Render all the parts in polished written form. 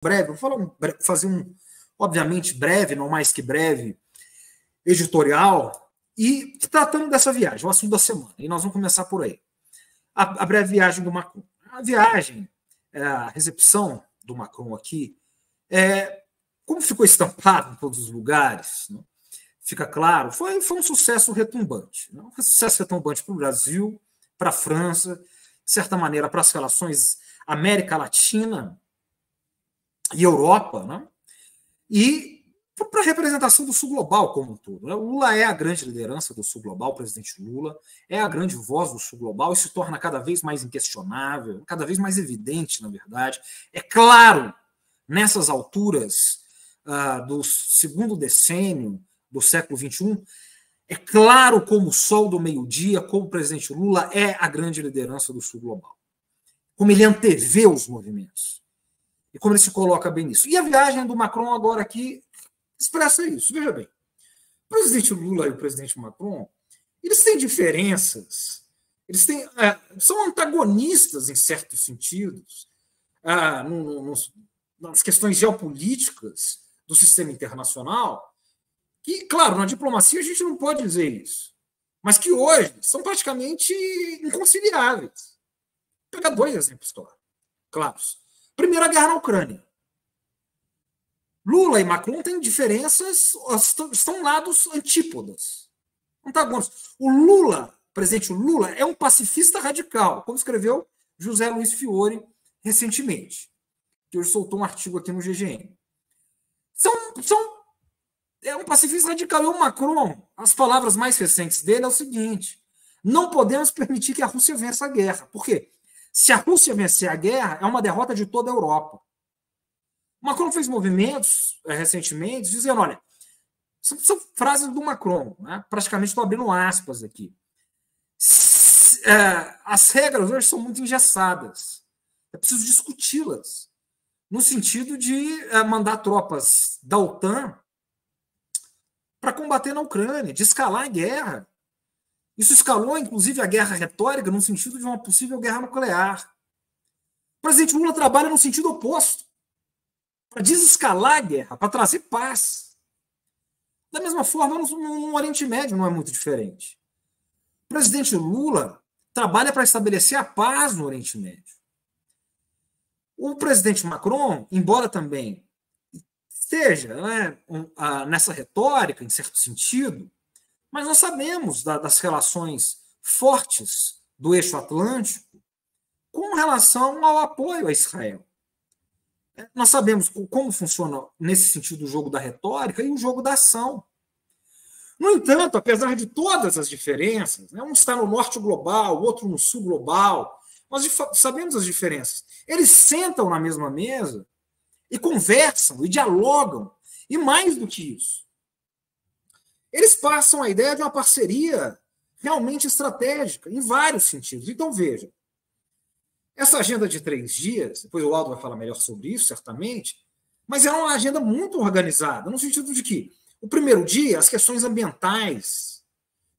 breve, vou fazer obviamente, breve, não mais que breve, editorial, e tratando dessa viagem, o assunto da semana. E nós vamos começar por aí. A breve viagem do Macron. A viagem, a recepção do Macron aqui, como ficou estampado em todos os lugares, né? Fica claro, foi um sucesso retumbante. Né? Um sucesso retumbante para o Brasil, para a França, de certa maneira, para as relações América Latina e Europa, né? E para a representação do Sul Global como um todo. Né? O Lula é a grande liderança do Sul Global, o presidente Lula, é a grande voz do Sul Global e se torna cada vez mais inquestionável, cada vez mais evidente, na verdade. É claro, nessas alturas do segundo decênio do século XXI, é claro como o sol do meio-dia, como o presidente Lula é a grande liderança do Sul Global. Como ele antevê os movimentos. E como ele se coloca bem nisso. E a viagem do Macron agora aqui expressa isso. Veja bem, o presidente Lula e o presidente Macron, eles têm diferenças, eles são antagonistas em certos sentidos, nas questões geopolíticas do sistema internacional, que, claro, na diplomacia a gente não pode dizer isso, mas que hoje são praticamente inconciliáveis. Vou pegar dois exemplos claros. Primeiro, a guerra na Ucrânia. Lula e Macron têm diferenças, estão lados antípodas, antagônicos. O presidente Lula, é um pacifista radical, como escreveu José Luiz Fiore recentemente, que hoje soltou um artigo aqui no GGN. É um pacifista radical. E o Macron, as palavras mais recentes dele é o seguinte: não podemos permitir que a Rússia vença a guerra. Por quê? Se a Rússia vencer a guerra, é uma derrota de toda a Europa. O Macron fez movimentos recentemente dizendo, olha, são frases do Macron, né? Praticamente estou abrindo aspas aqui. As regras hoje são muito engessadas. É preciso discuti-las, no sentido de mandar tropas da OTAN para combater na Ucrânia, de escalar a guerra. Isso escalou, inclusive, a guerra retórica no sentido de uma possível guerra nuclear. O presidente Lula trabalha no sentido oposto, para desescalar a guerra, para trazer paz. Da mesma forma, no Oriente Médio não é muito diferente. O presidente Lula trabalha para estabelecer a paz no Oriente Médio. O presidente Macron, embora também esteja, né, nessa retórica, em certo sentido, mas nós sabemos das relações fortes do eixo atlântico com relação ao apoio a Israel. Nós sabemos como funciona, nesse sentido, o jogo da retórica e o jogo da ação. No entanto, apesar de todas as diferenças, né, um está no norte global, o outro no sul global, nós sabemos as diferenças. Eles sentam na mesma mesa e conversam e dialogam, e mais do que isso, eles passam a ideia de uma parceria realmente estratégica, em vários sentidos. Então, veja, essa agenda de 3 dias, depois o Aldo vai falar melhor sobre isso, certamente, mas é uma agenda muito organizada, no sentido de que, o primeiro dia, as questões ambientais,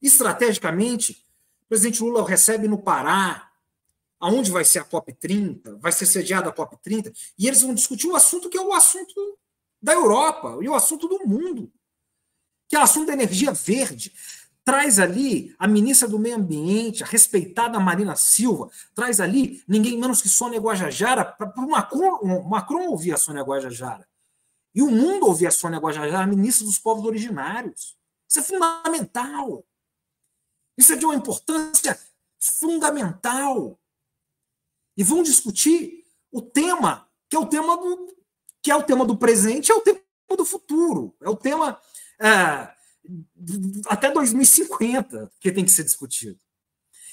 estrategicamente, o presidente Lula recebe no Pará, aonde vai ser a COP30, vai ser sediada a COP30, e eles vão discutir o assunto que é o assunto da Europa e o assunto do mundo, que é o assunto da energia verde. Traz ali a ministra do Meio Ambiente, a respeitada Marina Silva, traz ali ninguém menos que Sônia Guajajara, para o Macron ouvir a Sônia Guajajara. E o mundo ouvir a Sônia Guajajara, ministra dos povos originários. Isso é fundamental. Isso é de uma importância fundamental. E vão discutir o tema, que é o tema do presente, é o tema do futuro. É o tema até 2050 que tem que ser discutido.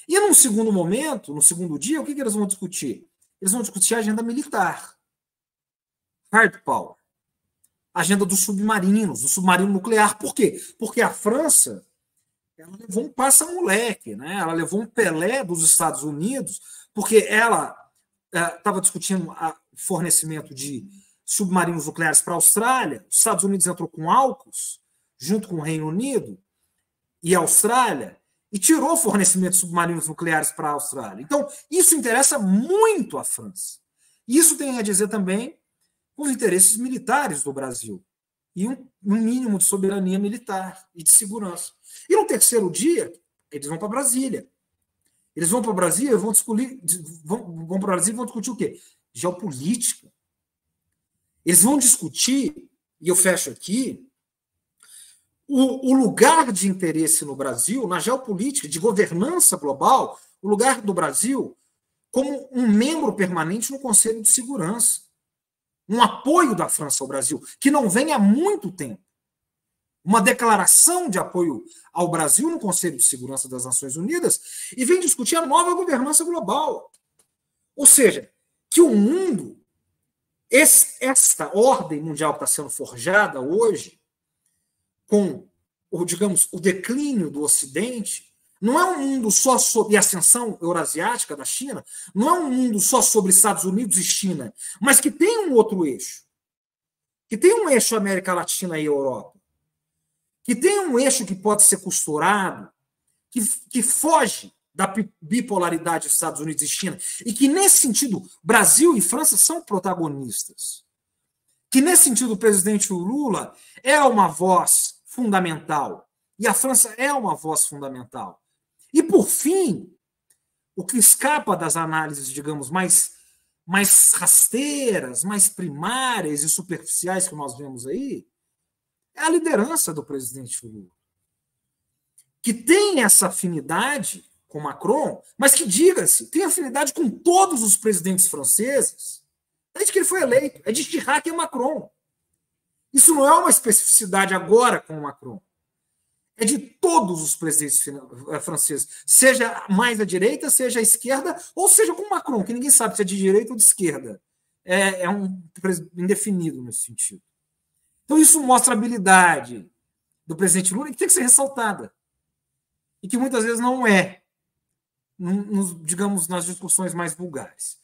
E num segundo momento, no segundo dia, o que eles vão discutir? Eles vão discutir a agenda militar. Hard power. A agenda dos submarinos, do submarino nuclear. Por quê? Porque a França, ela levou um passa-moleque, né? Ela levou um Pelé dos Estados Unidos, porque ela estava discutindo o fornecimento de submarinos nucleares para a Austrália. Os Estados Unidos entrou com AUKUS, junto com o Reino Unido e a Austrália, e tirou o fornecimento de submarinos nucleares para a Austrália. Então, isso interessa muito à França. Isso tem a dizer também com os interesses militares do Brasil e um mínimo de soberania militar e de segurança. E no terceiro dia, eles vão para Brasília. Eles vão para Brasília e vão discutir o quê? Geopolítica. Eles vão discutir, e eu fecho aqui, o lugar de interesse no Brasil, na geopolítica, de governança global, o lugar do Brasil como um membro permanente no Conselho de Segurança. Um apoio da França ao Brasil, que não vem há muito tempo. Uma declaração de apoio ao Brasil no Conselho de Segurança das Nações Unidas e vem discutir a nova governança global. Ou seja, que o mundo, esta ordem mundial que está sendo forjada hoje, com, digamos, o declínio do Ocidente, não é um mundo só sobre a ascensão eurasiática da China, não é um mundo só sobre Estados Unidos e China, mas que tem um outro eixo. Que tem um eixo América Latina e Europa. Que tem um eixo que pode ser costurado, que foge da bipolaridade dos Estados Unidos e China, e que, nesse sentido, Brasil e França são protagonistas. Que, nesse sentido, o presidente Lula é uma voz fundamental, e a França é uma voz fundamental. E, por fim, o que escapa das análises, digamos, mais rasteiras, mais primárias e superficiais que nós vemos aí, é a liderança do presidente Lula, que tem essa afinidade com Macron, mas que, diga-se, tem afinidade com todos os presidentes franceses, desde que ele foi eleito. É de Chirac e Macron. Isso não é uma especificidade agora com o Macron. É de todos os presidentes franceses, seja mais à direita, seja à esquerda, ou seja com Macron, que ninguém sabe se é de direita ou de esquerda. É um indefinido nesse sentido. Então isso mostra a habilidade do presidente Lula, que tem que ser ressaltada. E que muitas vezes não é, digamos, nas discussões mais vulgares.